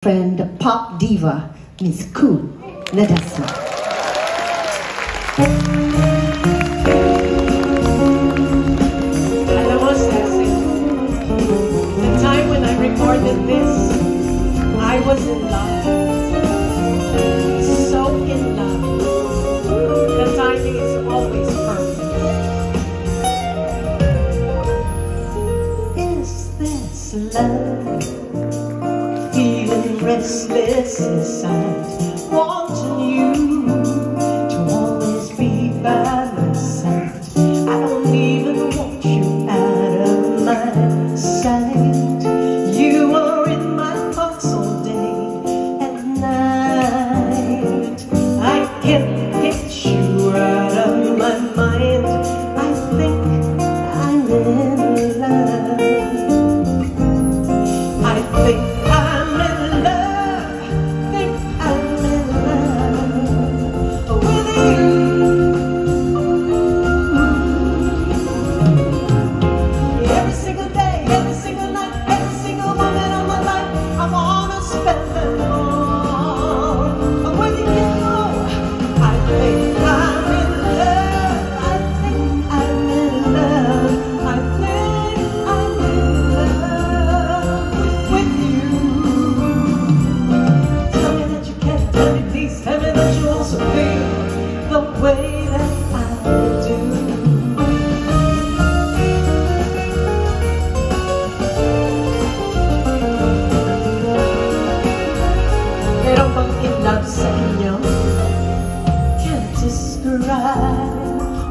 friend, the pop diva, Miss Ku Ledesma. Alam mo, Cecil, the time when I recorded this, I was in love. So in love. The timing is always perfect. Is this love? Feeling restless inside, wanting you to always be by my side. I don't even want you out of my sight. You are in my thoughts all day and night. I can't get you out of my mind. I think I'm in love. I think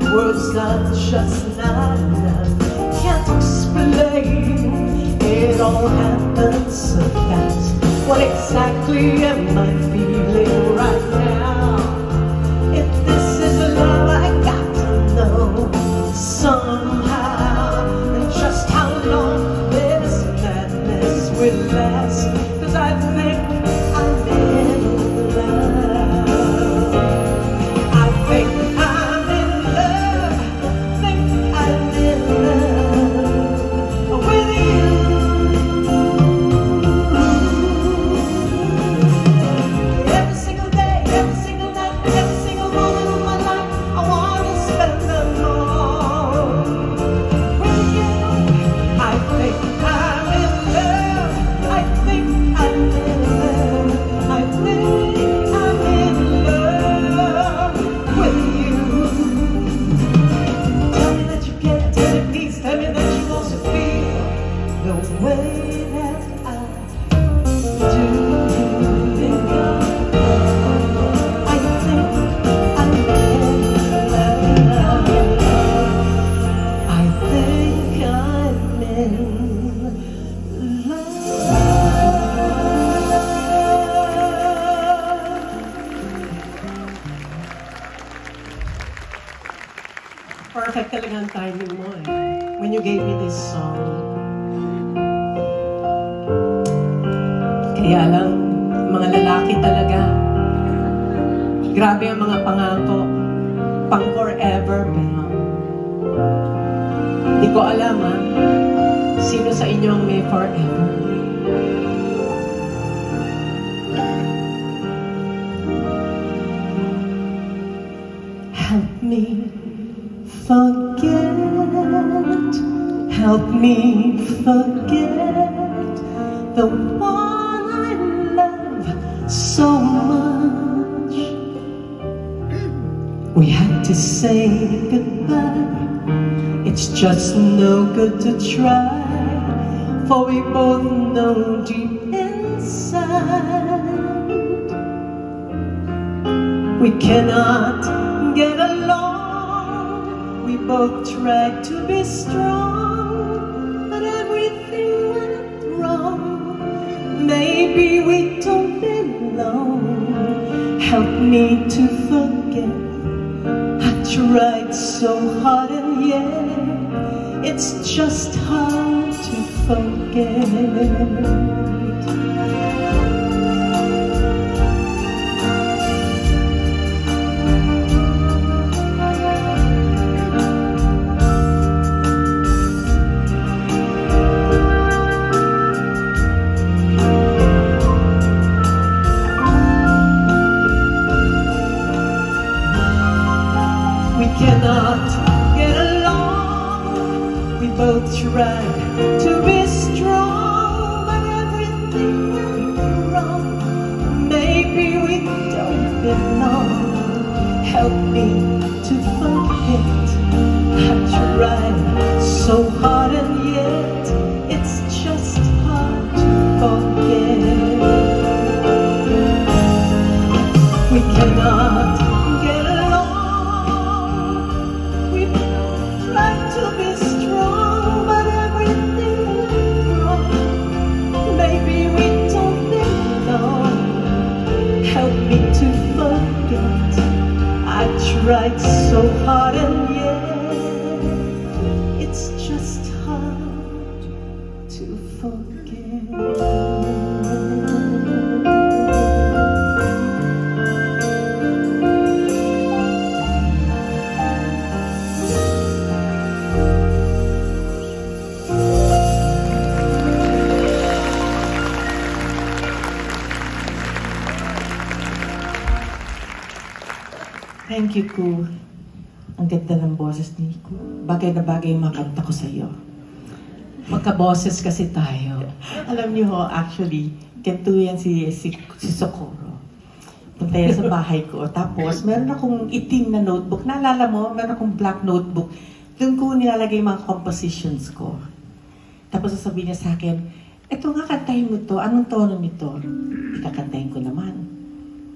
words are just not enough. Can't explain. It all happens so fast. What exactly am I feeling right now? If this is love, I got to know somehow. And just how long this madness will last. 'Cause I think I'm in love. I think perfect talaga ang timing mo eh. When you gave me this song. Kaya lang, mga lalaki talaga. Grabe ang mga pangako. Pang forever, pero di ko alam sino sa inyo ang may forever. Help me forget, help me forget the one I love so much. We had to say goodbye, it's just no good to try, for we both know deep inside we cannot get along. We both tried to be strong, but everything went wrong. Maybe we don't belong. Help me to forget. I tried so hard and yet it's just hard to forget. tried to be strong, but everything went wrong. Maybe we don't belong. Help me to forget. I tried so hard and yet it's just hard to forget. We cannot get along. We tried to be strong, but everything went wrong. Maybe we don't belong. Help me to forget. I tried so hard and yet it's just hard to forget. Thank you, Ku. Ang ganda ng boses ni Ku. Bagay na bagay yung mga kanta ko sa'yo. Magka-boses kasi tayo. Alam niyo ho, actually, ganito yan si Socorro. Punta yan sa bahay ko. Tapos, meron akong itim na notebook. Naalala mo, meron akong black notebook. Doon ko nilalagay mga compositions ko. Tapos sasabihin niya sa akin, eto nga, kantahin mo to. Anong tono nito? Ikakantahin ko naman.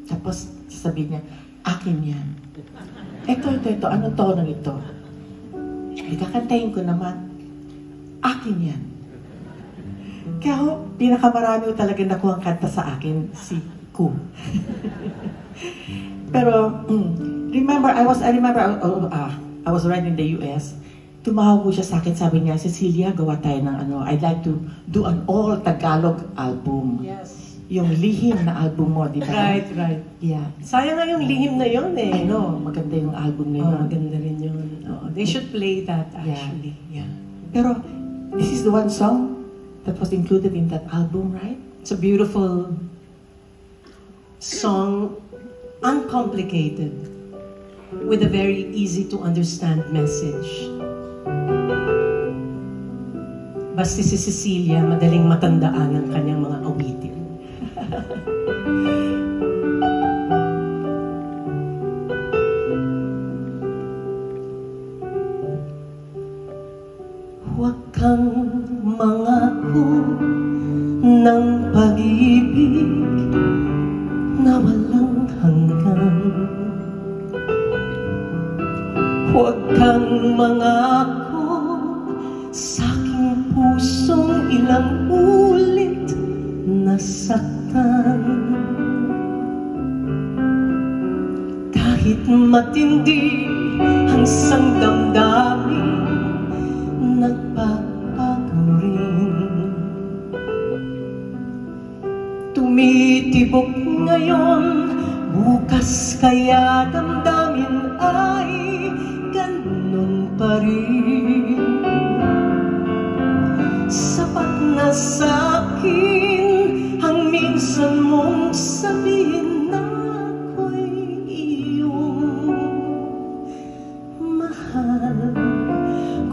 Tapos, sasabihin niya, akin yan. Ito. Anong tono nito? Ikakantahin ko naman. Akin yan. Kaya ho, pinakamarami ko talaga nakuhang kanta sa akin, si Ku. Pero, I was right in the US. Tumawag ko siya sa akin, sabi niya, Cecilia, gawa tayo ng I'd like to do an all Tagalog album. Yes. Yung Lihim na album mo, di ba? Right. Yeah. Sayang nga yung Lihim na yun eh. I know, maganda yung album na yun. Maganda rin yun. They should play that actually. Yeah. Pero, this is the one song that was included in that album, right? It's a beautiful song, uncomplicated, with a very easy to understand message. Basta si Cecilia, madaling matandaan ang kanyang mga awitin. Huwag kang mangako ng pag-ibig na walang hanggan. Huwag kang mangako sa aking pusong ilang ulit nasaktan. Kahit matindi ang sang damdamin, nagbabago rin. Tumitibok ngayon, bukas kaya damdamin ay ganun pa rin. Sapat na sa'kin ang minsan mong sabihin na ako'y iyong mahal.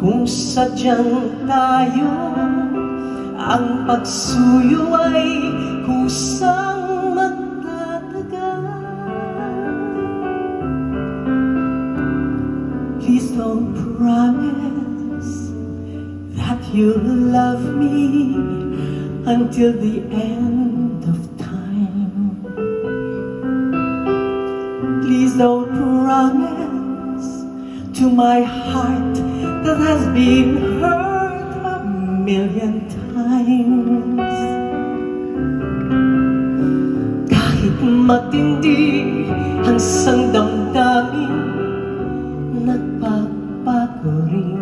Kung sadyang tayo ang pagsuyo ay kusang magtatagal, please don't promise that you'll love me until the end of time. Please don't promise to my heart that has been hurt a million times. Kahit matindi ang sang damdamin, nagbabago rin.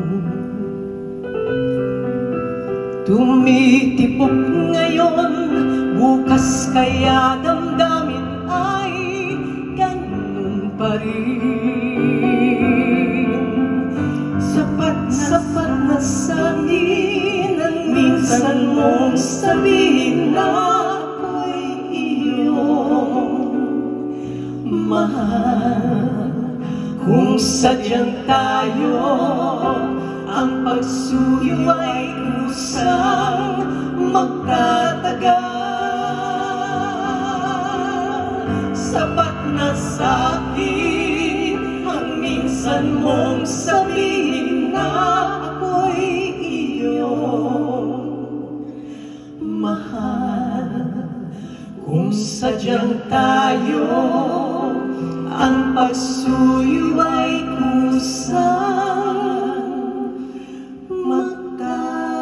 Tumitibok ngayon, bukas kaya damdamin ay ganun pa rin. Sapat na sa'kin ang minsan mong sabihin na ako'y iyong mahal. Kung sadyang tayo ang pagsuyo ay kusang magtatagal. Sapat na sa'kin ang minsan mong sabihin na ako'y iyong mahal. Kung sadyang tayo ang pagsuyo ay kusang magtatagal.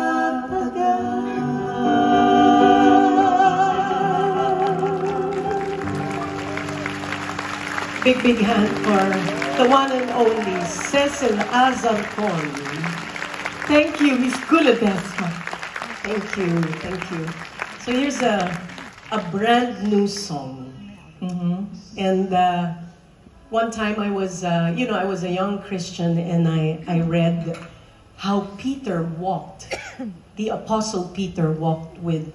Big, big hand for the one and only Cecil Azarcon. Thank you, Miss Kulabesa. Thank you, thank you. So here's a brand new song. And one time I was, I was a young Christian, and I read how Peter walked, the Apostle Peter walked with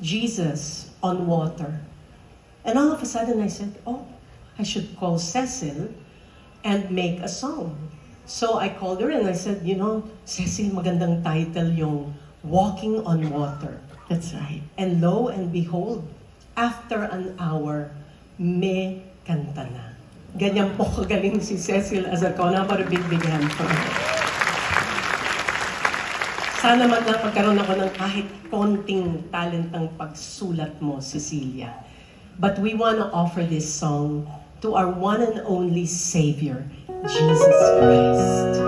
Jesus on water. And all of a sudden I said, oh, I should call Cecil and make a song. So I called her and I said, Cecil, magandang title yung Walking on Water. That's right. And lo and behold, after an hour, may kanta na. Ganyan po kagaling si Cecil Azarcon. How about a big, big hand for her? Sana man lang magkaroon ako ng kahit konting talentang pagsulat mo, Cecilia. But we want to offer this song to our one and only Savior, Jesus Christ.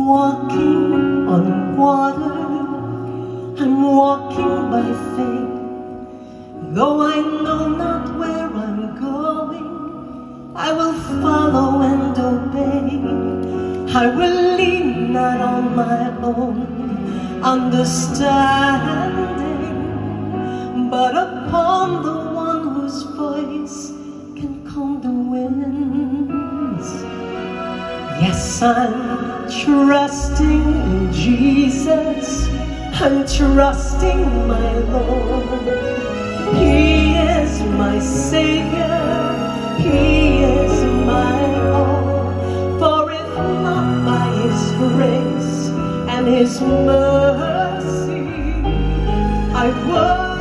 Walking on water, I'm walking by faith. Though I know not where I'm going, I will follow and obey. I will lean not on my own understanding, but upon the one whose voice can calm the winds. Yes, I'm trusting in Jesus, I'm trusting my Lord. He is my Savior, He is my all. For if not by His grace and His mercy, I would